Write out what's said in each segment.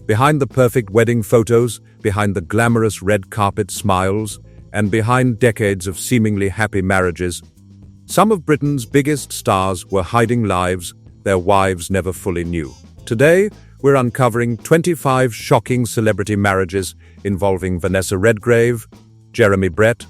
Behind the perfect wedding photos, behind the glamorous red carpet smiles, and behind decades of seemingly happy marriages, some of Britain's biggest stars were hiding lives their wives never fully knew. Today, we're uncovering 25 shocking celebrity marriages involving Vanessa Redgrave, Jeremy Brett,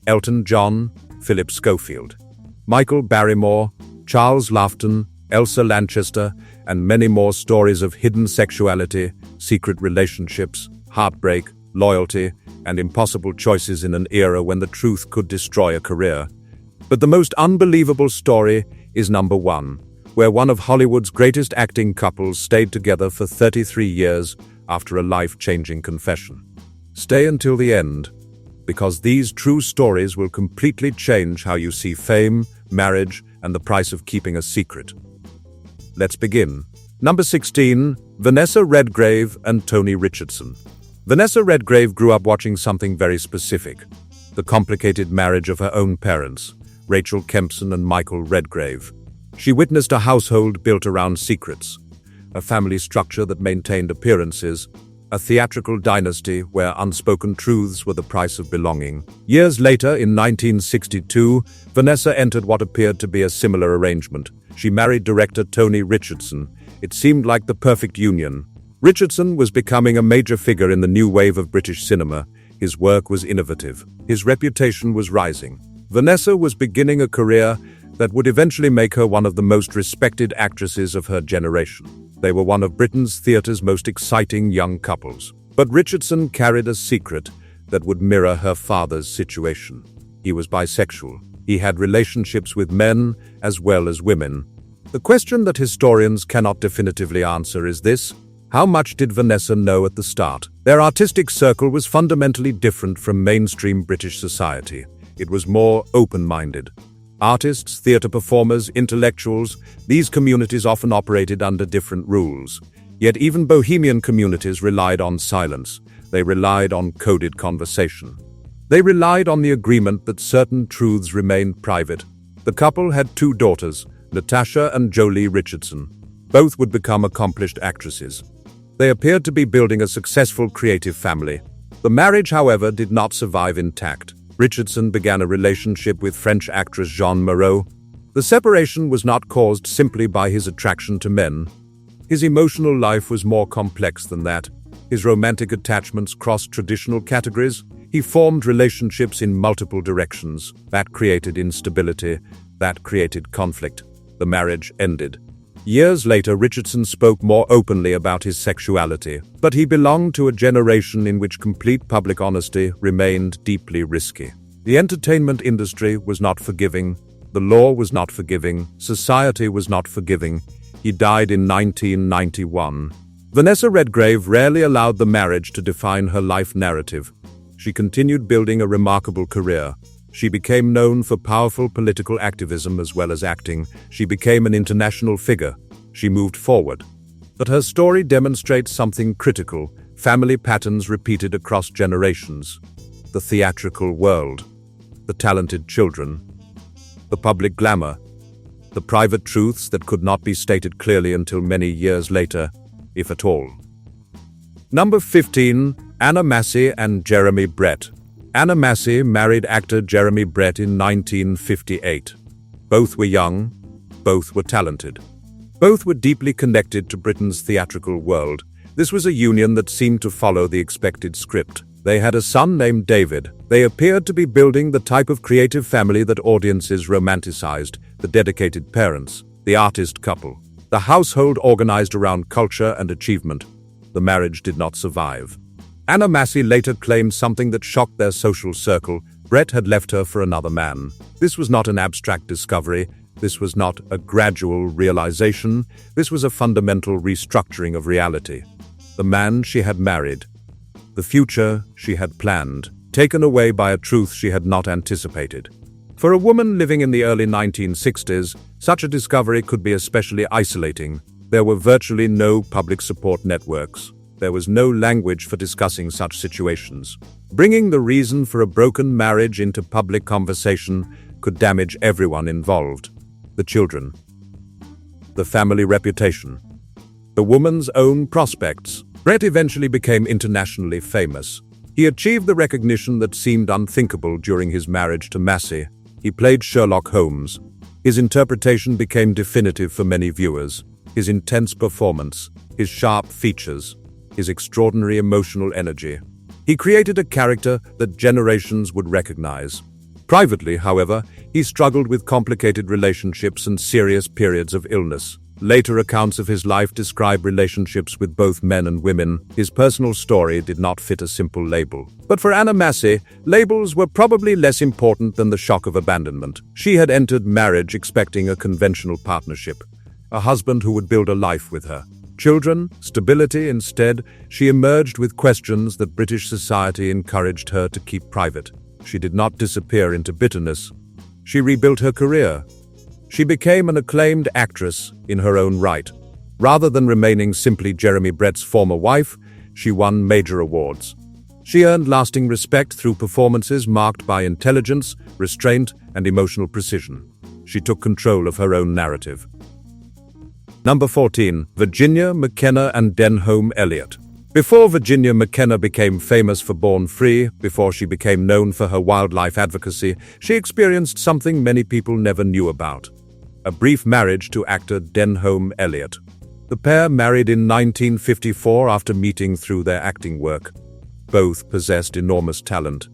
Elton John, Philip Schofield, Michael Barrymore, Charles Laughton, Elsa Lanchester, and many more stories of hidden sexuality, secret relationships, heartbreak, loyalty, and impossible choices in an era when the truth could destroy a career. But the most unbelievable story is number 1, where one of Hollywood's greatest acting couples stayed together for 33 years after a life-changing confession. Stay until the end, because these true stories will completely change how you see fame, marriage, and the price of keeping a secret. Let's begin. Number 16, Vanessa Redgrave and Tony Richardson. Vanessa Redgrave grew up watching something very specific: the complicated marriage of her own parents, Rachel Kempson and Michael Redgrave. She witnessed a household built around secrets, a family structure that maintained appearances, a theatrical dynasty where unspoken truths were the price of belonging. Years later, in 1962, Vanessa entered what appeared to be a similar arrangement. She married director Tony Richardson. It seemed like the perfect union. Richardson was becoming a major figure in the new wave of British cinema. His work was innovative. His reputation was rising. Vanessa was beginning a career that would eventually make her one of the most respected actresses of her generation. They were one of Britain's theatre's most exciting young couples. But Richardson carried a secret that would mirror her father's situation. He was bisexual. He had relationships with men as well as women. The question that historians cannot definitively answer is this: how much did Vanessa know at the start? Their artistic circle was fundamentally different from mainstream British society. It was more open-minded. Artists, theatre performers, intellectuals, these communities often operated under different rules. Yet even bohemian communities relied on silence. They relied on coded conversation. They relied on the agreement that certain truths remained private. The couple had 2 daughters, Natasha and Jolie Richardson. Both would become accomplished actresses. They appeared to be building a successful creative family. The marriage, however, did not survive intact. Richardson began a relationship with French actress Jeanne Moreau. The separation was not caused simply by his attraction to men. His emotional life was more complex than that. His romantic attachments crossed traditional categories. He formed relationships in multiple directions. That created instability. That created conflict. The marriage ended. Years later, Richardson spoke more openly about his sexuality, but he belonged to a generation in which complete public honesty remained deeply risky. The entertainment industry was not forgiving, the law was not forgiving, society was not forgiving. He died in 1991. Vanessa Redgrave rarely allowed the marriage to define her life narrative. She continued building a remarkable career. She became known for powerful political activism as well as acting. She became an international figure. She moved forward. But her story demonstrates something critical: family patterns repeated across generations. The theatrical world, the talented children, the public glamour, the private truths that could not be stated clearly until many years later, if at all. Number 15, Anna Massey and Jeremy Brett. Anna Massey married actor Jeremy Brett in 1958. Both were young, both were talented. Both were deeply connected to Britain's theatrical world. This was a union that seemed to follow the expected script. They had a son named David. They appeared to be building the type of creative family that audiences romanticized: the dedicated parents, the artist couple, the household organized around culture and achievement. The marriage did not survive. Anna Massey later claimed something that shocked their social circle: Brett had left her for another man. This was not an abstract discovery. This was not a gradual realization. This was a fundamental restructuring of reality. The man she had married, the future she had planned, taken away by a truth she had not anticipated. For a woman living in the early 1960s, such a discovery could be especially isolating. There were virtually no public support networks. There was no language for discussing such situations. Bringing the reason for a broken marriage into public conversation could damage everyone involved: the children, the family reputation, the woman's own prospects. Brett eventually became internationally famous. He achieved the recognition that seemed unthinkable during his marriage to Massey. He played Sherlock Holmes. His interpretation became definitive for many viewers. His intense performance, his sharp features, his extraordinary emotional energy. He created a character that generations would recognize. Privately, however, he struggled with complicated relationships and serious periods of illness. Later accounts of his life describe relationships with both men and women. His personal story did not fit a simple label. But for Anna Massey, labels were probably less important than the shock of abandonment. She had entered marriage expecting a conventional partnership, a husband who would build a life with her. Children, stability. Instead, she emerged with questions that British society encouraged her to keep private. She did not disappear into bitterness. She rebuilt her career. She became an acclaimed actress in her own right. Rather than remaining simply Jeremy Brett's former wife, she won major awards. She earned lasting respect through performances marked by intelligence, restraint, and emotional precision. She took control of her own narrative. Number 14. Virginia McKenna and Denholm Elliott. Before Virginia McKenna became famous for Born Free, before she became known for her wildlife advocacy, she experienced something many people never knew about: a brief marriage to actor Denholm Elliott. The pair married in 1954 after meeting through their acting work. Both possessed enormous talent.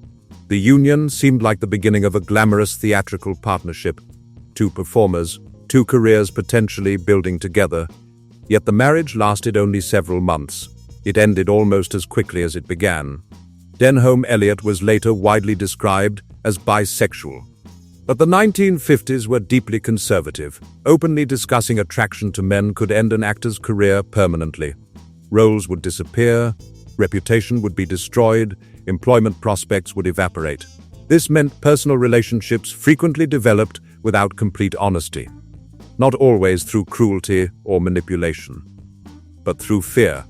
The union seemed like the beginning of a glamorous theatrical partnership. Two performers, two careers potentially building together. Yet the marriage lasted only several months. It ended almost as quickly as it began. Denholm Elliott was later widely described as bisexual. But the 1950s were deeply conservative. Openly discussing attraction to men could end an actor's career permanently. Roles would disappear, reputation would be destroyed, employment prospects would evaporate. This meant personal relationships frequently developed without complete honesty. Not always through cruelty or manipulation, but through fear,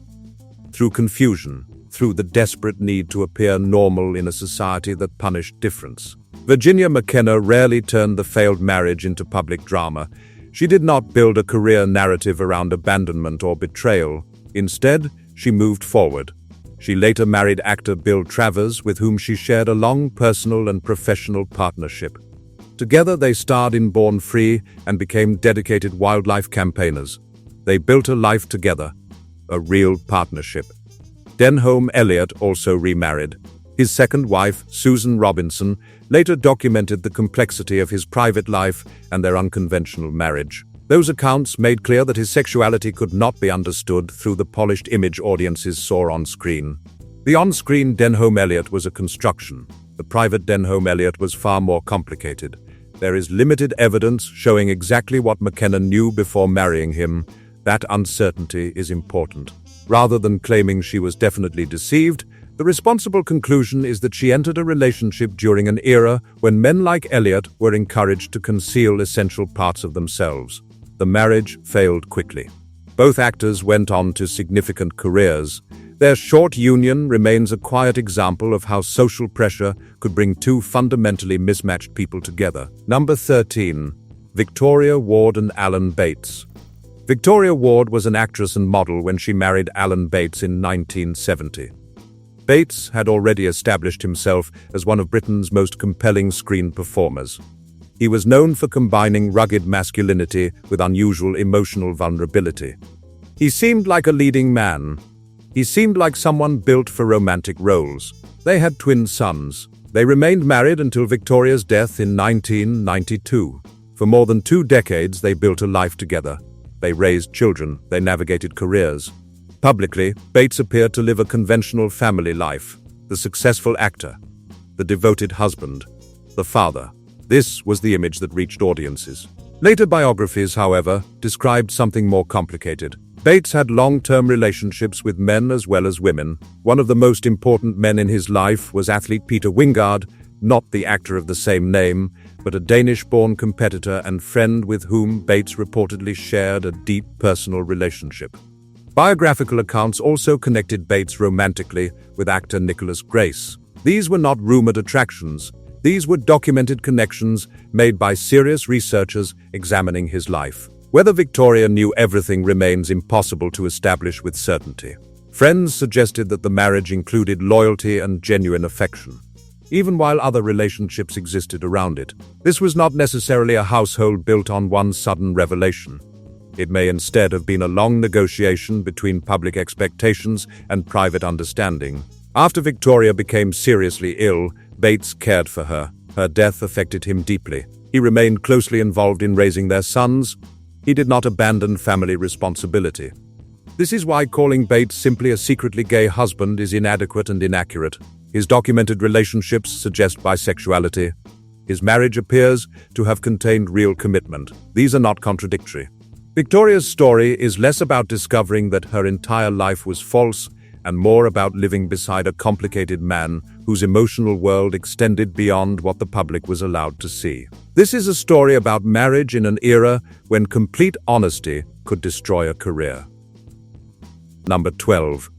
through confusion, through the desperate need to appear normal in a society that punished difference. Virginia McKenna rarely turned the failed marriage into public drama. She did not build a career narrative around abandonment or betrayal. Instead, she moved forward. She later married actor Bill Travers, with whom she shared a long personal and professional partnership. Together they starred in Born Free and became dedicated wildlife campaigners. They built a life together, a real partnership. Denholm Elliott also remarried. His second wife, Susan Robinson, later documented the complexity of his private life and their unconventional marriage. Those accounts made clear that his sexuality could not be understood through the polished image audiences saw on screen. The on-screen Denholm Elliott was a construction. The private Denholm Elliott was far more complicated. There is limited evidence showing exactly what McKenna knew before marrying him. That uncertainty is important. Rather than claiming she was definitely deceived, the responsible conclusion is that she entered a relationship during an era when men like Elliott were encouraged to conceal essential parts of themselves. The marriage failed quickly. Both actors went on to significant careers. Their short union remains a quiet example of how social pressure could bring two fundamentally mismatched people together. Number 13. Victoria Ward and Alan Bates. Victoria Ward was an actress and model when she married Alan Bates in 1970. Bates had already established himself as one of Britain's most compelling screen performers. He was known for combining rugged masculinity with unusual emotional vulnerability. He seemed like a leading man. He seemed like someone built for romantic roles. They had twin sons. They remained married until Victoria's death in 1992. For more than 2 decades, they built a life together. They raised children. They navigated careers. Publicly, Bates appeared to live a conventional family life. The successful actor, the devoted husband, the father. This was the image that reached audiences. Later biographies, however, described something more complicated. Bates had long-term relationships with men as well as women. One of the most important men in his life was athlete Peter Wingard, not the actor of the same name, but a Danish-born competitor and friend with whom Bates reportedly shared a deep personal relationship. Biographical accounts also connected Bates romantically with actor Nicholas Grace. These were not rumored attractions. These were documented connections made by serious researchers examining his life. Whether Victoria knew everything remains impossible to establish with certainty. Friends suggested that the marriage included loyalty and genuine affection, even while other relationships existed around it. This was not necessarily a household built on one sudden revelation. It may instead have been a long negotiation between public expectations and private understanding. After Victoria became seriously ill, Bates cared for her. Her death affected him deeply. He remained closely involved in raising their sons. He did not abandon family responsibility. This is why calling Bates simply a secretly gay husband is inadequate and inaccurate. His documented relationships suggest bisexuality. His marriage appears to have contained real commitment. These are not contradictory. Victoria's story is less about discovering that her entire life was false and more about living beside a complicated man whose emotional world extended beyond what the public was allowed to see. This is a story about marriage in an era when complete honesty could destroy a career. Number 12.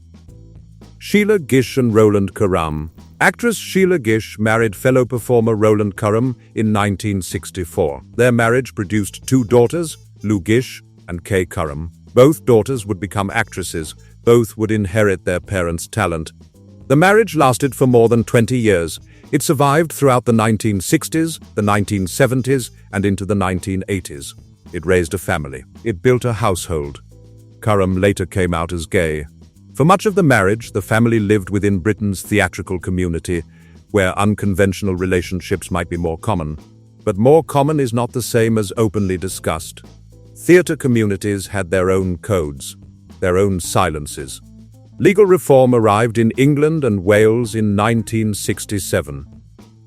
Sheila Gish and Roland Curram. Actress Sheila Gish married fellow performer Roland Curram in 1964. Their marriage produced 2 daughters, Lou Gish and Kay Curram. Both daughters would become actresses. Both would inherit their parents' talent. The marriage lasted for more than 20 years. It survived throughout the 1960s, the 1970s, and into the 1980s. It raised a family. It built a household. Curram later came out as gay. For much of the marriage, the family lived within Britain's theatrical community, where unconventional relationships might be more common. But more common is not the same as openly discussed. Theatre communities had their own codes, their own silences. Legal reform arrived in England and Wales in 1967.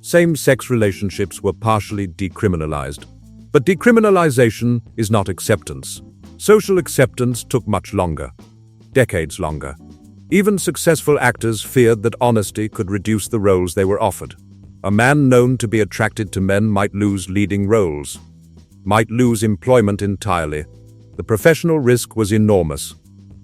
Same-sex relationships were partially decriminalized. But decriminalization is not acceptance. Social acceptance took much longer, decades longer. Even successful actors feared that honesty could reduce the roles they were offered. A man known to be attracted to men might lose leading roles, might lose employment entirely. The professional risk was enormous.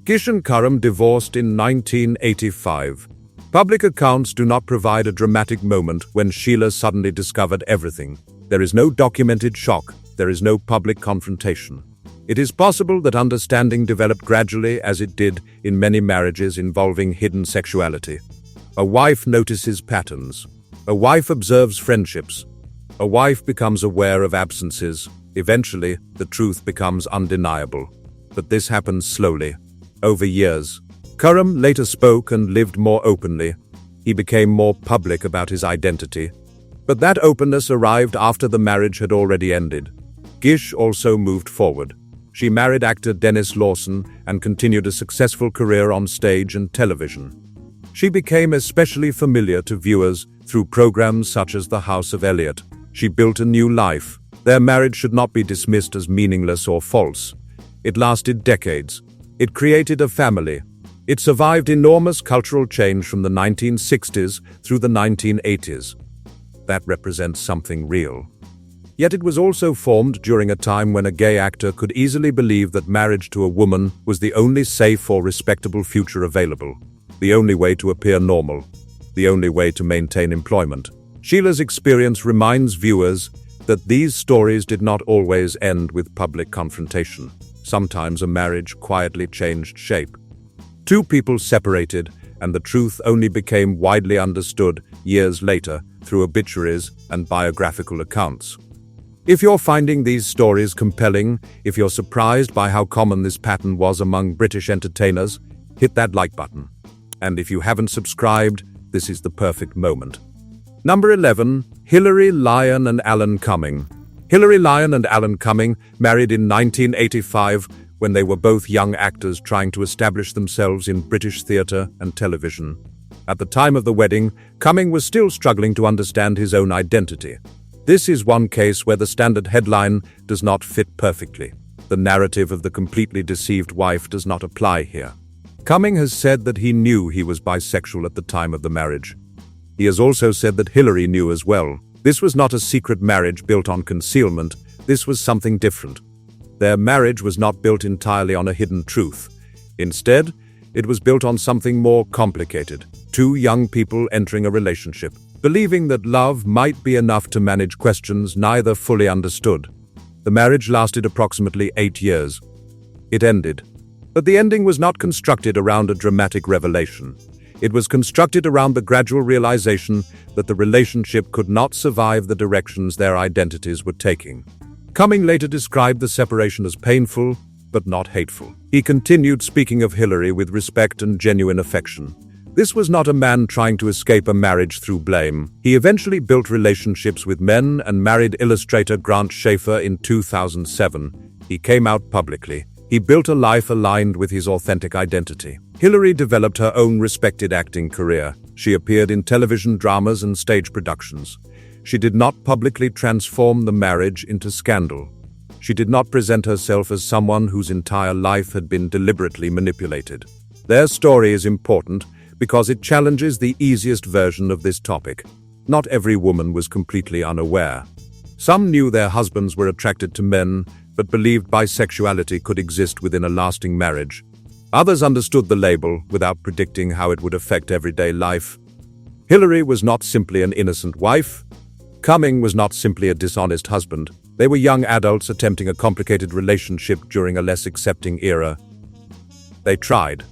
Gish and Curram divorced in 1985. Public accounts do not provide a dramatic moment when Sheila suddenly discovered everything. There is no documented shock. There is no public confrontation. It is possible that understanding developed gradually, as it did in many marriages involving hidden sexuality. A wife notices patterns. A wife observes friendships. A wife becomes aware of absences. Eventually, the truth becomes undeniable. But this happens slowly, over years. Curram later spoke and lived more openly. He became more public about his identity. But that openness arrived after the marriage had already ended. Gish also moved forward. She married actor Dennis Lawson and continued a successful career on stage and television. She became especially familiar to viewers through programs such as The House of Elliot. She built a new life. Their marriage should not be dismissed as meaningless or false. It lasted decades. It created a family. It survived enormous cultural change from the 1960s through the 1980s. That represents something real. Yet it was also formed during a time when a gay actor could easily believe that marriage to a woman was the only safe or respectable future available, the only way to appear normal, the only way to maintain employment. Sheila's experience reminds viewers that these stories did not always end with public confrontation. Sometimes a marriage quietly changed shape. 2 people separated, and the truth only became widely understood years later through obituaries and biographical accounts. If you're finding these stories compelling, if you're surprised by how common this pattern was among British entertainers, hit that like button. And if you haven't subscribed, this is the perfect moment. Number 11. Hilary Lyon and Alan Cumming. Hilary Lyon and Alan Cumming married in 1985 when they were both young actors trying to establish themselves in British theatre and television. At the time of the wedding, Cumming was still struggling to understand his own identity. This is one case where the standard headline does not fit perfectly. The narrative of the completely deceived wife does not apply here. Cumming has said that he knew he was bisexual at the time of the marriage. He has also said that Hilary knew as well. This was not a secret marriage built on concealment. This was something different. Their marriage was not built entirely on a hidden truth. Instead, it was built on something more complicated. 2 young people entering a relationship, believing that love might be enough to manage questions neither fully understood. The marriage lasted approximately 8 years. It ended. But the ending was not constructed around a dramatic revelation. It was constructed around the gradual realization that the relationship could not survive the directions their identities were taking. Cumming later described the separation as painful, but not hateful. He continued speaking of Hillary with respect and genuine affection. This was not a man trying to escape a marriage through blame. He eventually built relationships with men and married illustrator Grant Schaefer in 2007. He came out publicly. He built a life aligned with his authentic identity. Hillary developed her own respected acting career. She appeared in television dramas and stage productions. She did not publicly transform the marriage into scandal. She did not present herself as someone whose entire life had been deliberately manipulated. Their story is important because it challenges the easiest version of this topic. Not every woman was completely unaware. Some knew their husbands were attracted to men, but believed bisexuality could exist within a lasting marriage. Others understood the label without predicting how it would affect everyday life. Hillary was not simply an innocent wife. Cumming was not simply a dishonest husband. They were young adults attempting a complicated relationship during a less accepting era. They tried.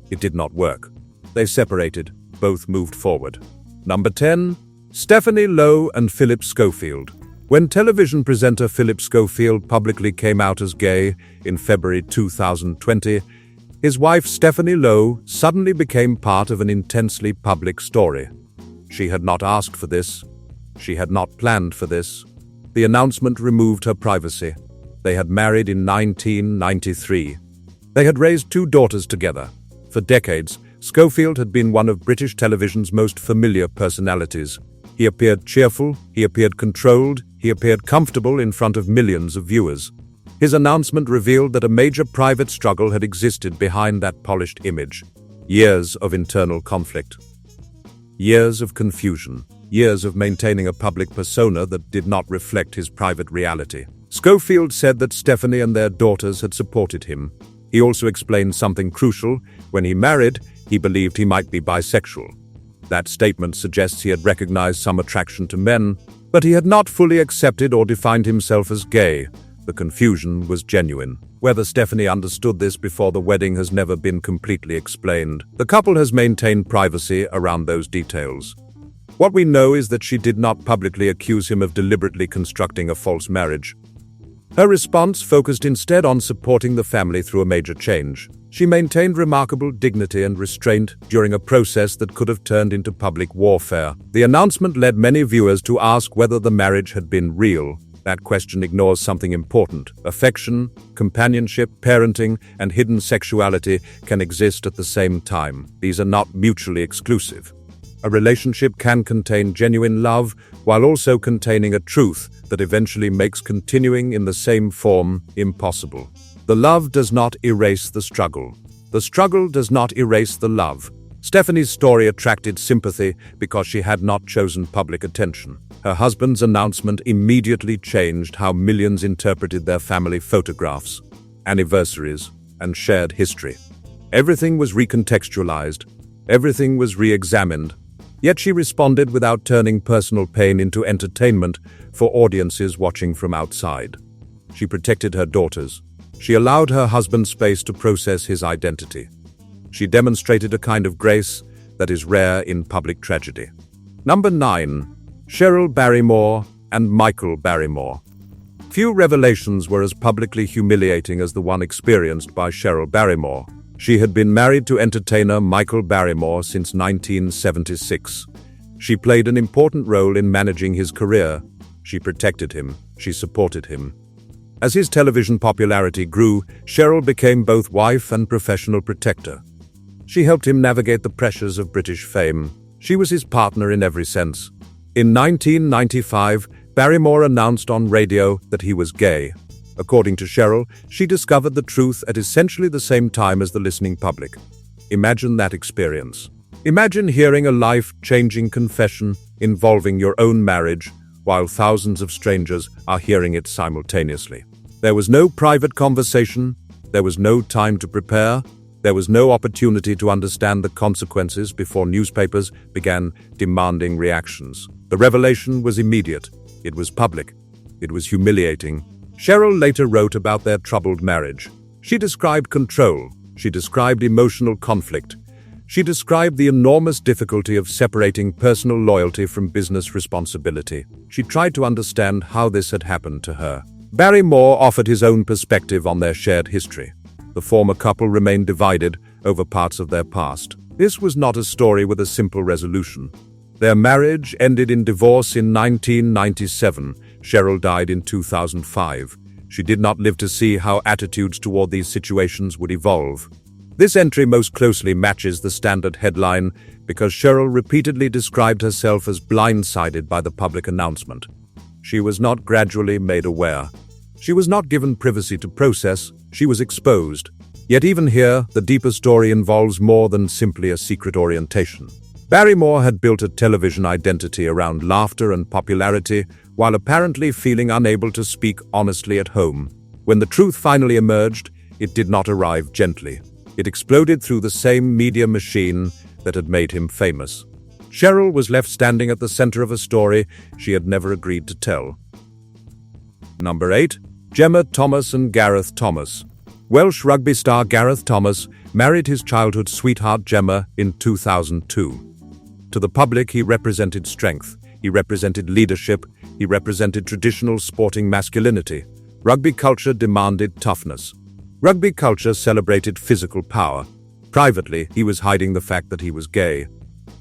It did not work. They separated. Both moved forward. Number 10. Stephanie Lowe and Philip Schofield. When television presenter Philip Schofield publicly came out as gay in February 2020, his wife Stephanie Lowe suddenly became part of an intensely public story. She had not asked for this. She had not planned for this. The announcement removed her privacy. They had married in 1993. They had raised 2 daughters together. For decades, Schofield had been one of British television's most familiar personalities. He appeared cheerful, he appeared controlled, he appeared comfortable in front of millions of viewers. His announcement revealed that a major private struggle had existed behind that polished image. Years of internal conflict. Years of confusion. Years of maintaining a public persona that did not reflect his private reality. Schofield said that Stephanie and their daughters had supported him. He also explained something crucial. When he married, he believed he might be bisexual. That statement suggests he had recognized some attraction to men, but he had not fully accepted or defined himself as gay. The confusion was genuine. Whether Stephanie understood this before the wedding has never been completely explained. The couple has maintained privacy around those details. What we know is that she did not publicly accuse him of deliberately constructing a false marriage. Her response focused instead on supporting the family through a major change. She maintained remarkable dignity and restraint during a process that could have turned into public warfare. The announcement led many viewers to ask whether the marriage had been real. That question ignores something important. Affection, companionship, parenting, and hidden sexuality can exist at the same time. These are not mutually exclusive. A relationship can contain genuine love while also containing a truth that eventually makes continuing in the same form impossible. The love does not erase the struggle. The struggle does not erase the love. Stephanie's story attracted sympathy because she had not chosen public attention. Her husband's announcement immediately changed how millions interpreted their family photographs, anniversaries, and shared history. Everything was recontextualized. Everything was re-examined. Yet she responded without turning personal pain into entertainment for audiences watching from outside. She protected her daughters. She allowed her husband space to process his identity. She demonstrated a kind of grace that is rare in public tragedy. Number 9. Cheryl Barrymore and Michael Barrymore. Few revelations were as publicly humiliating as the one experienced by Cheryl Barrymore. She had been married to entertainer Michael Barrymore since 1976. She played an important role in managing his career. She protected him. She supported him. As his television popularity grew, Cheryl became both wife and professional protector. She helped him navigate the pressures of British fame. She was his partner in every sense. In 1995, Barrymore announced on radio that he was gay. According to Cheryl, she discovered the truth at essentially the same time as the listening public. Imagine that experience. Imagine hearing a life-changing confession involving your own marriage, while thousands of strangers are hearing it simultaneously. There was no private conversation. There was no time to prepare. There was no opportunity to understand the consequences before newspapers began demanding reactions. The revelation was immediate. It was public. It was humiliating. Cheryl later wrote about their troubled marriage. She described control. She described emotional conflict. She described the enormous difficulty of separating personal loyalty from business responsibility. She tried to understand how this had happened to her. Barrymore offered his own perspective on their shared history. The former couple remained divided over parts of their past. This was not a story with a simple resolution. Their marriage ended in divorce in 1997. Cheryl died in 2005. She did not live to see how attitudes toward these situations would evolve. This entry most closely matches the standard headline because Cheryl repeatedly described herself as blindsided by the public announcement. She was not gradually made aware. She was not given privacy to process. She was exposed. Yet even here, the deeper story involves more than simply a secret orientation. Barrymore had built a television identity around laughter and popularity, while apparently feeling unable to speak honestly at home. When the truth finally emerged, it did not arrive gently. It exploded through the same media machine that had made him famous. Cheryl was left standing at the center of a story she had never agreed to tell. Number 8. Gemma Thomas and Gareth Thomas. Welsh rugby star Gareth Thomas married his childhood sweetheart Gemma in 2002. To the public, he represented strength, he represented leadership, he represented traditional sporting masculinity. Rugby culture demanded toughness. Rugby culture celebrated physical power. Privately, he was hiding the fact that he was gay.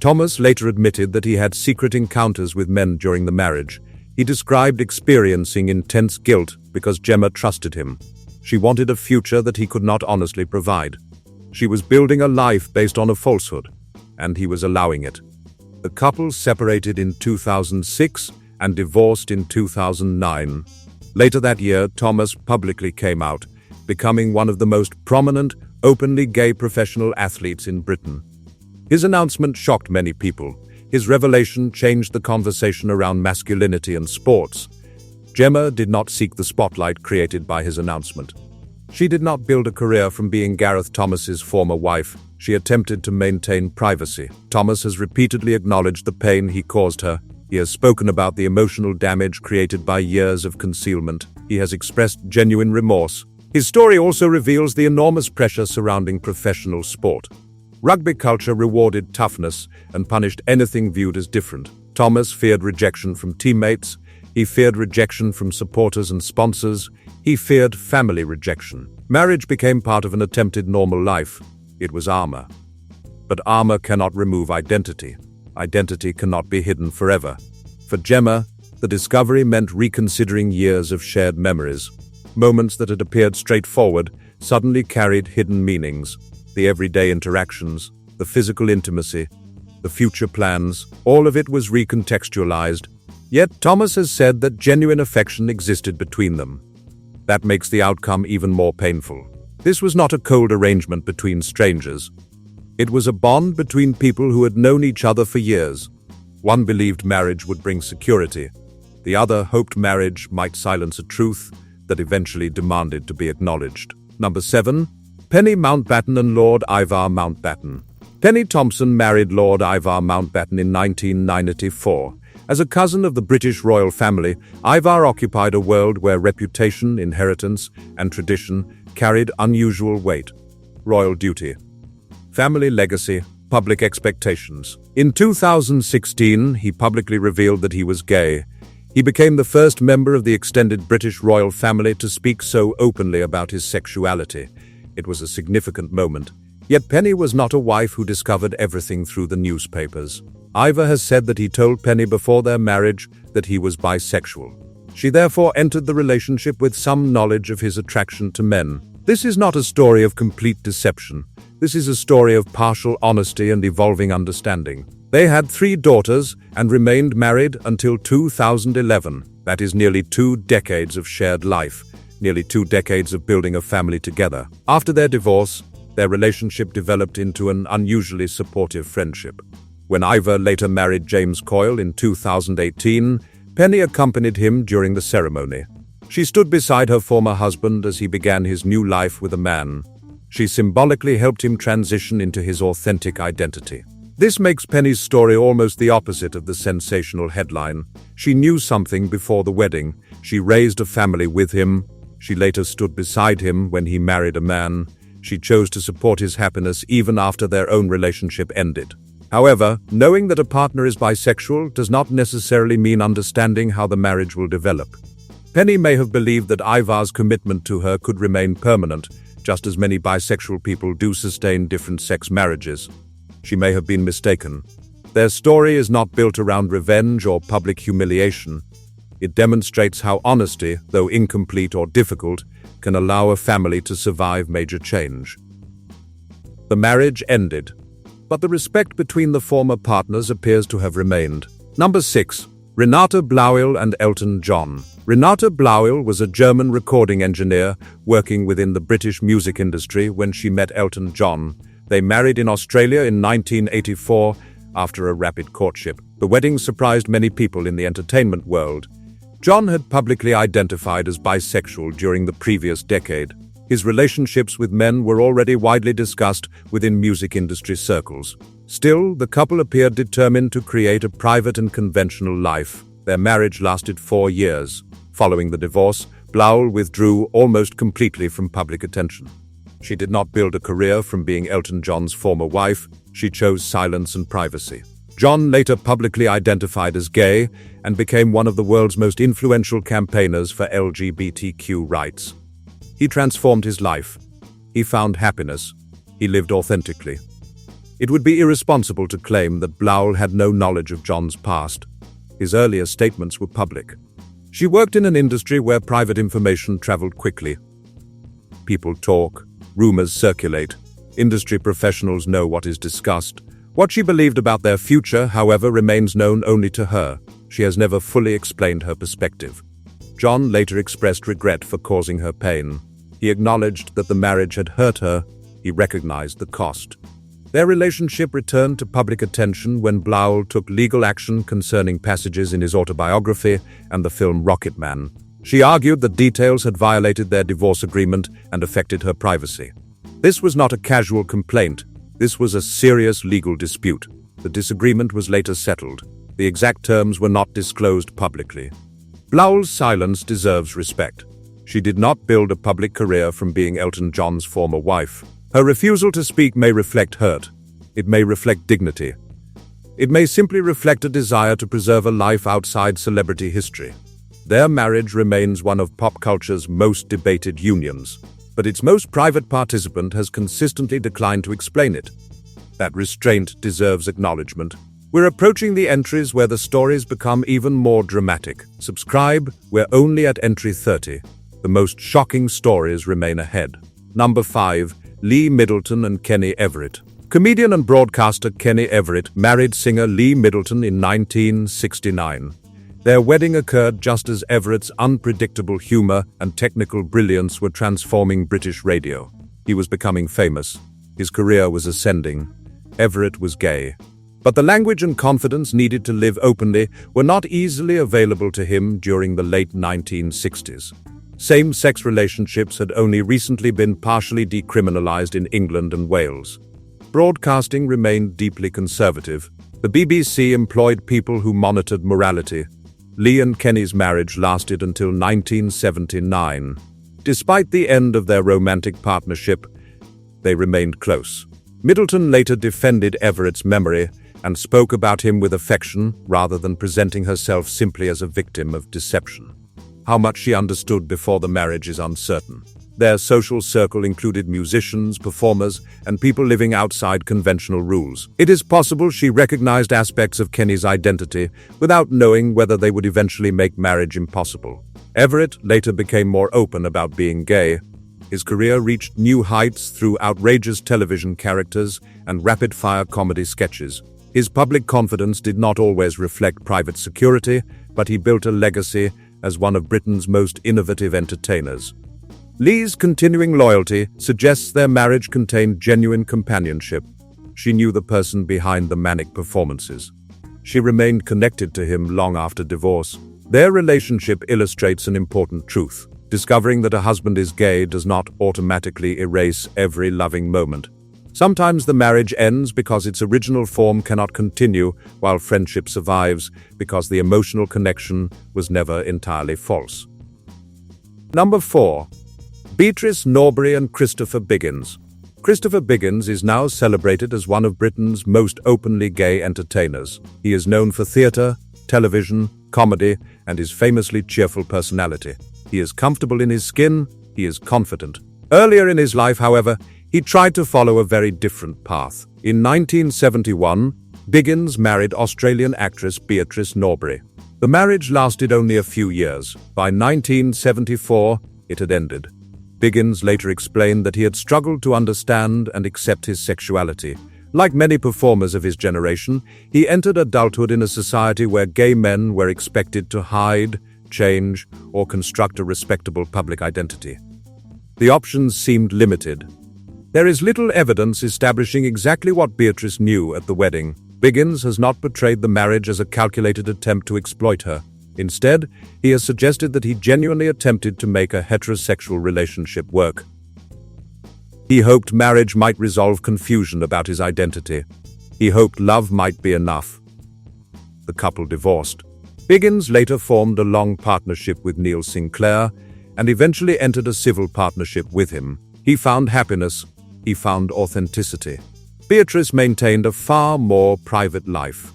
Thomas later admitted that he had secret encounters with men during the marriage. He described experiencing intense guilt because Gemma trusted him. She wanted a future that he could not honestly provide. She was building a life based on a falsehood, and he was allowing it. The couple separated in 2006 and divorced in 2009. Later that year, Thomas publicly came out, becoming one of the most prominent, openly gay professional athletes in Britain. His announcement shocked many people. His revelation changed the conversation around masculinity and sports. Gemma did not seek the spotlight created by his announcement. She did not build a career from being Gareth Thomas's former wife. She attempted to maintain privacy. Thomas has repeatedly acknowledged the pain he caused her. He has spoken about the emotional damage created by years of concealment. He has expressed genuine remorse. His story also reveals the enormous pressure surrounding professional sport. Rugby culture rewarded toughness and punished anything viewed as different. Thomas feared rejection from teammates. He feared rejection from supporters and sponsors. He feared family rejection. Marriage became part of an attempted normal life. It was armor. But armor cannot remove identity. Identity cannot be hidden forever. For Gemma, the discovery meant reconsidering years of shared memories. Moments that had appeared straightforward suddenly carried hidden meanings. The everyday interactions, the physical intimacy, the future plans, all of it was recontextualized. Yet Thomas has said that genuine affection existed between them. That makes the outcome even more painful. This was not a cold arrangement between strangers. It was a bond between people who had known each other for years. One believed marriage would bring security. The other hoped marriage might silence a truth that eventually demanded to be acknowledged. Number 7. Penny Mountbatten and Lord Ivar Mountbatten. Penny Thompson married Lord Ivar Mountbatten in 1994. As a cousin of the British royal family, Ivar occupied a world where reputation, inheritance, and tradition carried unusual weight. Royal duty, family legacy, public expectations. In 2016, he publicly revealed that he was gay. He became the first member of the extended British royal family to speak so openly about his sexuality. It was a significant moment. Yet Penny was not a wife who discovered everything through the newspapers. Ivar has said that he told Penny before their marriage that he was bisexual. She therefore entered the relationship with some knowledge of his attraction to men. This is not a story of complete deception. This is a story of partial honesty and evolving understanding. They had 3 daughters and remained married until 2011. That is nearly 2 decades of shared life, nearly 2 decades of building a family together. After their divorce, their relationship developed into an unusually supportive friendship. When Ivar later married James Coyle in 2018, Penny accompanied him during the ceremony. She stood beside her former husband as he began his new life with a man. She symbolically helped him transition into his authentic identity. This makes Penny's story almost the opposite of the sensational headline. She knew something before the wedding. She raised a family with him. She later stood beside him when he married a man. She chose to support his happiness even after their own relationship ended. However, knowing that a partner is bisexual does not necessarily mean understanding how the marriage will develop. Penny may have believed that Ivar's commitment to her could remain permanent, just as many bisexual people do sustain different-sex marriages. She may have been mistaken. Their story is not built around revenge or public humiliation. It demonstrates how honesty, though incomplete or difficult, can allow a family to survive major change. The marriage ended, but the respect between the former partners appears to have remained. Number 6. Renate Blauil and Elton John. Renate Blauil was a German recording engineer working within the British music industry when she met Elton John. They married in Australia in 1984 after a rapid courtship. The wedding surprised many people in the entertainment world. John had publicly identified as bisexual during the previous decade. His relationships with men were already widely discussed within music industry circles. Still, the couple appeared determined to create a private and conventional life. Their marriage lasted 4 years. Following the divorce, Blauil withdrew almost completely from public attention. She did not build a career from being Elton John's former wife. She chose silence and privacy. John later publicly identified as gay and became one of the world's most influential campaigners for LGBTQ rights. He transformed his life. He found happiness. He lived authentically. It would be irresponsible to claim that Blauil had no knowledge of John's past. His earlier statements were public. She worked in an industry where private information traveled quickly. People talk, rumors circulate, industry professionals know what is discussed. What she believed about their future, however, remains known only to her. She has never fully explained her perspective. John later expressed regret for causing her pain. He acknowledged that the marriage had hurt her. He recognized the cost. Their relationship returned to public attention when Blauil took legal action concerning passages in his autobiography and the film Rocketman. She argued that details had violated their divorce agreement and affected her privacy. This was not a casual complaint. This was a serious legal dispute. The disagreement was later settled. The exact terms were not disclosed publicly. Blauil's silence deserves respect. She did not build a public career from being Elton John's former wife. Her refusal to speak may reflect hurt. It may reflect dignity. It may simply reflect a desire to preserve a life outside celebrity history. Their marriage remains one of pop culture's most debated unions, but its most private participant has consistently declined to explain it. That restraint deserves acknowledgement. We're approaching the entries where the stories become even more dramatic. Subscribe, we're only at entry 30. The most shocking stories remain ahead. Number 5. Lee Middleton and Kenny Everett. Comedian and broadcaster Kenny Everett married singer Lee Middleton in 1969. Their wedding occurred just as Everett's unpredictable humor and technical brilliance were transforming British radio. He was becoming famous. His career was ascending. Everett was gay. But the language and confidence needed to live openly were not easily available to him during the late 1960s. Same-sex relationships had only recently been partially decriminalized in England and Wales. Broadcasting remained deeply conservative. The BBC employed people who monitored morality. Lee and Kenny's marriage lasted until 1979. Despite the end of their romantic partnership, they remained close. Middleton later defended Everett's memory and spoke about him with affection rather than presenting herself simply as a victim of deception. How much she understood before the marriage is uncertain. Their social circle included musicians, performers, and people living outside conventional rules. It is possible she recognized aspects of Kenny's identity without knowing whether they would eventually make marriage impossible. Everett later became more open about being gay. His career reached new heights through outrageous television characters and rapid-fire comedy sketches. His public confidence did not always reflect private security, but he built a legacy as one of Britain's most innovative entertainers. Lee's continuing loyalty suggests their marriage contained genuine companionship. She knew the person behind the manic performances. She remained connected to him long after divorce. Their relationship illustrates an important truth. Discovering that a husband is gay does not automatically erase every loving moment. Sometimes the marriage ends because its original form cannot continue, while friendship survives because the emotional connection was never entirely false. Number 4. Beatrice Norbury and Christopher Biggins. Christopher Biggins is now celebrated as one of Britain's most openly gay entertainers. He is known for theatre, television, comedy, and his famously cheerful personality. He is comfortable in his skin, he is confident. Earlier in his life, however, he tried to follow a very different path. In 1971, Biggins married Australian actress Beatrice Norbury. The marriage lasted only a few years. By 1974, it had ended. Biggins later explained that he had struggled to understand and accept his sexuality. Like many performers of his generation, he entered adulthood in a society where gay men were expected to hide, change, or construct a respectable public identity. The options seemed limited. There is little evidence establishing exactly what Beatrice knew at the wedding. Biggins has not portrayed the marriage as a calculated attempt to exploit her. Instead, he has suggested that he genuinely attempted to make a heterosexual relationship work. He hoped marriage might resolve confusion about his identity. He hoped love might be enough. The couple divorced. Biggins later formed a long partnership with Neil Sinclair and eventually entered a civil partnership with him. He found happiness. He found authenticity. Beatrice maintained a far more private life.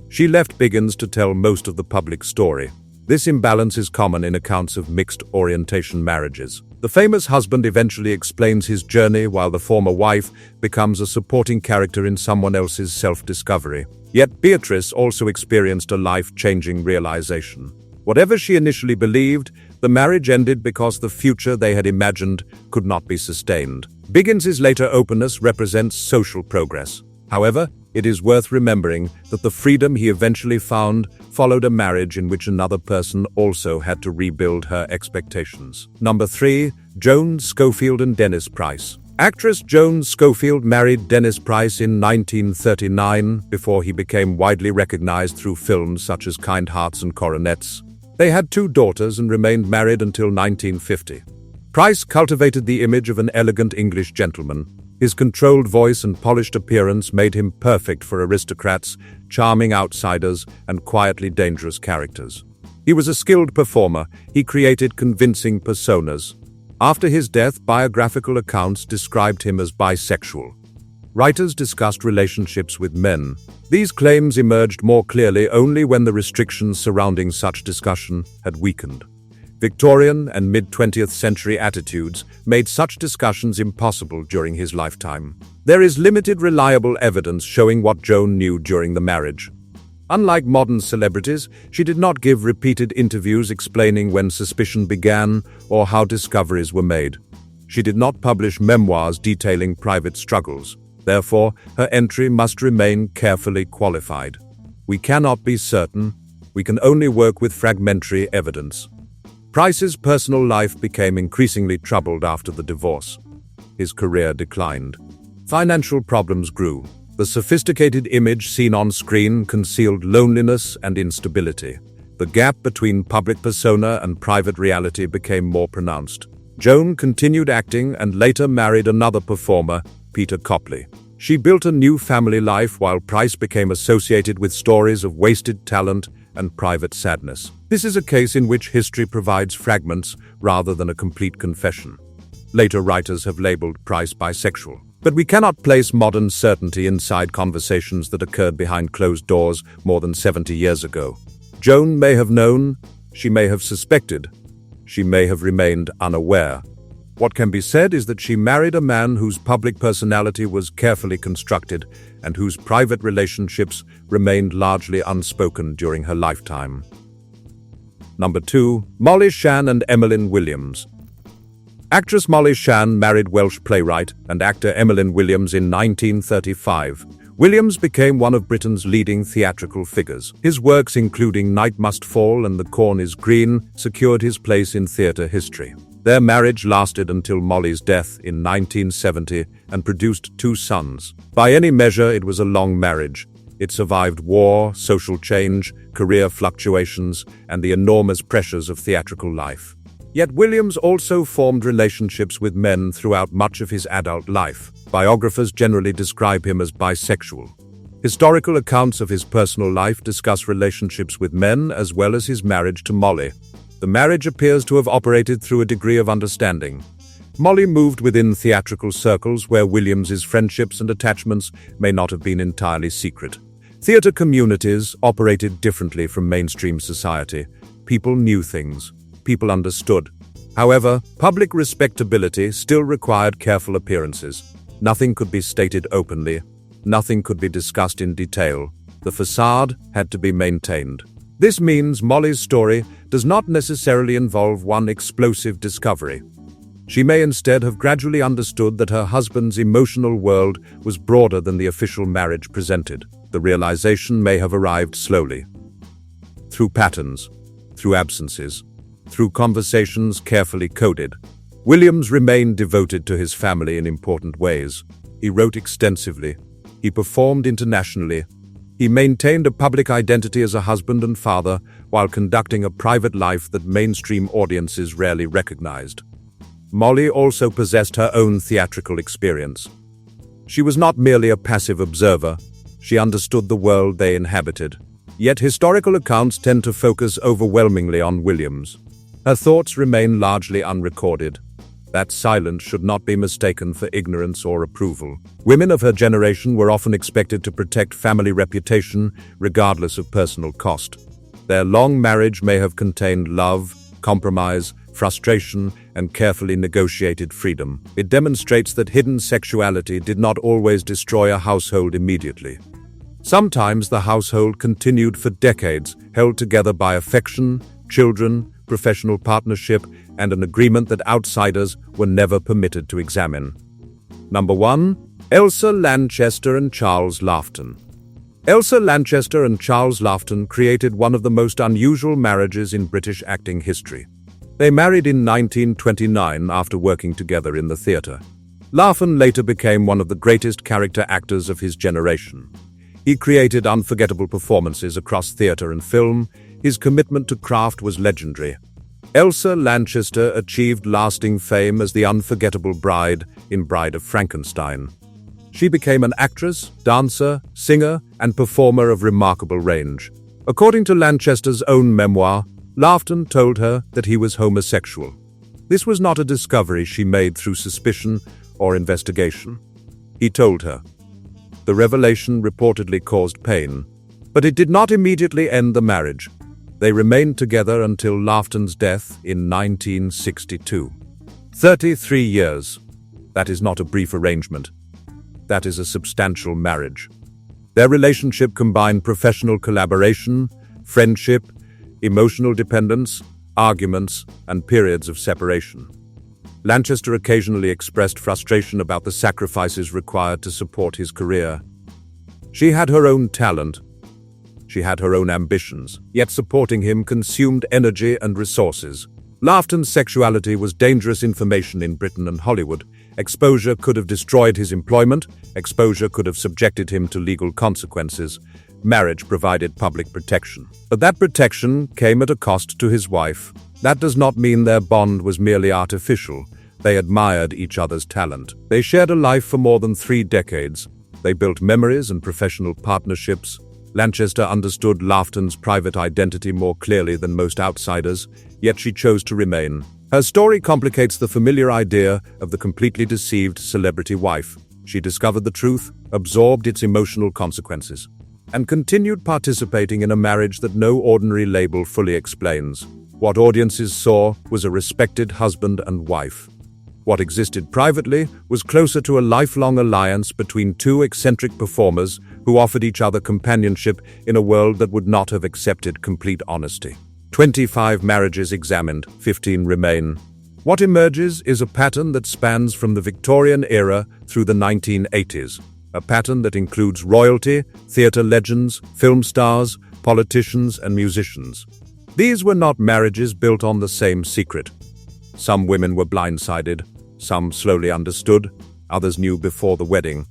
She left Biggins to tell most of the public story. This imbalance is common in accounts of mixed-orientation marriages. The famous husband eventually explains his journey while the former wife becomes a supporting character in someone else's self-discovery. Yet Beatrice also experienced a life-changing realization. Whatever she initially believed, the marriage ended because the future they had imagined could not be sustained. Biggins's later openness represents social progress. However, it is worth remembering that the freedom he eventually found followed a marriage in which another person also had to rebuild her expectations. Number 3. Joan Schofield and Dennis Price. Actress Joan Schofield married Dennis Price in 1939 before he became widely recognized through films such as Kind Hearts and Coronets. They had 2 daughters and remained married until 1950. Price cultivated the image of an elegant English gentleman. His controlled voice and polished appearance made him perfect for aristocrats, charming outsiders, and quietly dangerous characters. He was a skilled performer. He created convincing personas. After his death, biographical accounts described him as bisexual. Writers discussed relationships with men. These claims emerged more clearly only when the restrictions surrounding such discussion had weakened. Victorian and mid-20th century attitudes made such discussions impossible during his lifetime. There is limited reliable evidence showing what Joan knew during the marriage. Unlike modern celebrities, she did not give repeated interviews explaining when suspicion began or how discoveries were made. She did not publish memoirs detailing private struggles. Therefore, her entry must remain carefully qualified. We cannot be certain. We can only work with fragmentary evidence. Price's personal life became increasingly troubled after the divorce. His career declined. Financial problems grew. The sophisticated image seen on screen concealed loneliness and instability. The gap between public persona and private reality became more pronounced. Joan continued acting and later married another performer, Peter Copley. She built a new family life while Price became associated with stories of wasted talent and private sadness. This is a case in which history provides fragments rather than a complete confession. Later writers have labeled Price bisexual. But we cannot place modern certainty inside conversations that occurred behind closed doors more than 70 years ago. Joan may have known, she may have suspected, she may have remained unaware. What can be said is that she married a man whose public personality was carefully constructed and whose private relationships remained largely unspoken during her lifetime. Number 2. Molly Shan and Emmeline Williams. Actress Molly Shan married Welsh playwright and actor Emmeline Williams in 1935. Williams became one of Britain's leading theatrical figures. His works, including Night Must Fall and The Corn is Green, secured his place in theatre history. Their marriage lasted until Molly's death in 1970 and produced 2 sons. By any measure, it was a long marriage. It survived war, social change, career fluctuations, and the enormous pressures of theatrical life. Yet Williams also formed relationships with men throughout much of his adult life. Biographers generally describe him as bisexual. Historical accounts of his personal life discuss relationships with men as well as his marriage to Molly. The marriage appears to have operated through a degree of understanding. Molly moved within theatrical circles where Williams's friendships and attachments may not have been entirely secret. Theatre communities operated differently from mainstream society. People knew things. People understood. However, public respectability still required careful appearances. Nothing could be stated openly. Nothing could be discussed in detail. The facade had to be maintained. This means Molly's story does not necessarily involve one explosive discovery. She may instead have gradually understood that her husband's emotional world was broader than the official marriage presented. The realization may have arrived slowly. Through patterns, through absences, through conversations carefully coded. Williams remained devoted to his family in important ways. He wrote extensively. He performed internationally. He maintained a public identity as a husband and father while conducting a private life that mainstream audiences rarely recognized. Molly also possessed her own theatrical experience. She was not merely a passive observer. She understood the world they inhabited. Yet historical accounts tend to focus overwhelmingly on Williams. Her thoughts remain largely unrecorded. That silence should not be mistaken for ignorance or approval. Women of her generation were often expected to protect family reputation, regardless of personal cost. Their long marriage may have contained love, compromise, frustration, and carefully negotiated freedom. It demonstrates that hidden sexuality did not always destroy a household immediately. Sometimes the household continued for decades, held together by affection, children, professional partnership, and an agreement that outsiders were never permitted to examine. Number 1. Elsa Lanchester and Charles Laughton. Elsa Lanchester and Charles Laughton created one of the most unusual marriages in British acting history. They married in 1929 after working together in the theatre. Laughton later became one of the greatest character actors of his generation. He created unforgettable performances across theatre and film. His commitment to craft was legendary. Elsa Lanchester achieved lasting fame as the unforgettable bride in Bride of Frankenstein. She became an actress, dancer, singer, and performer of remarkable range. According to Lanchester's own memoir, Laughton told her that he was homosexual. This was not a discovery she made through suspicion or investigation. He told her. The revelation reportedly caused pain, but it did not immediately end the marriage. They remained together until Laughton's death in 1962. 33 years. That is not a brief arrangement. That is a substantial marriage. Their relationship combined professional collaboration, friendship, emotional dependence, arguments, and periods of separation. Lanchester occasionally expressed frustration about the sacrifices required to support his career. She had her own talent. She had her own ambitions, yet supporting him consumed energy and resources. Laughton's sexuality was dangerous information in Britain and Hollywood. Exposure could have destroyed his employment. Exposure could have subjected him to legal consequences. Marriage provided public protection. But that protection came at a cost to his wife. That does not mean their bond was merely artificial. They admired each other's talent. They shared a life for more than 3 decades. They built memories and professional partnerships. Lanchester understood Laughton's private identity more clearly than most outsiders, yet she chose to remain. Her story complicates the familiar idea of the completely deceived celebrity wife. She discovered the truth, absorbed its emotional consequences, and continued participating in a marriage that no ordinary label fully explains. What audiences saw was a respected husband and wife. What existed privately was closer to a lifelong alliance between 2 eccentric performers who offered each other companionship in a world that would not have accepted complete honesty. 25 marriages examined, 15 remain. What emerges is a pattern that spans from the Victorian era through the 1980s. A pattern that includes royalty, theatre legends, film stars, politicians, and musicians. These were not marriages built on the same secret. Some women were blindsided. Some slowly understood, others knew before the wedding.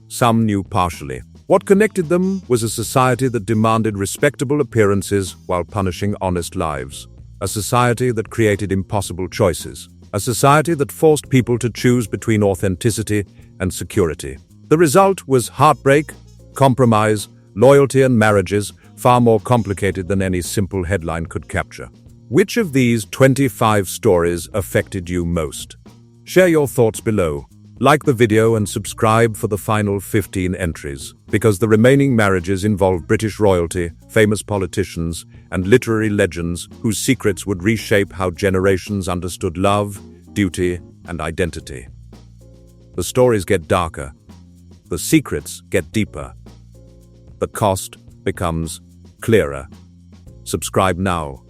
Some knew partially. What connected them was a society that demanded respectable appearances while punishing honest lives. A society that created impossible choices. A society that forced people to choose between authenticity and security. The result was heartbreak, compromise, loyalty, and marriages far more complicated than any simple headline could capture. Which of these 25 stories affected you most? Share your thoughts below. Like the video and subscribe for the final 15 entries, because the remaining marriages involve British royalty, famous politicians, and literary legends whose secrets would reshape how generations understood love, duty, and identity. The stories get darker. The secrets get deeper. The cost becomes clearer. Subscribe now.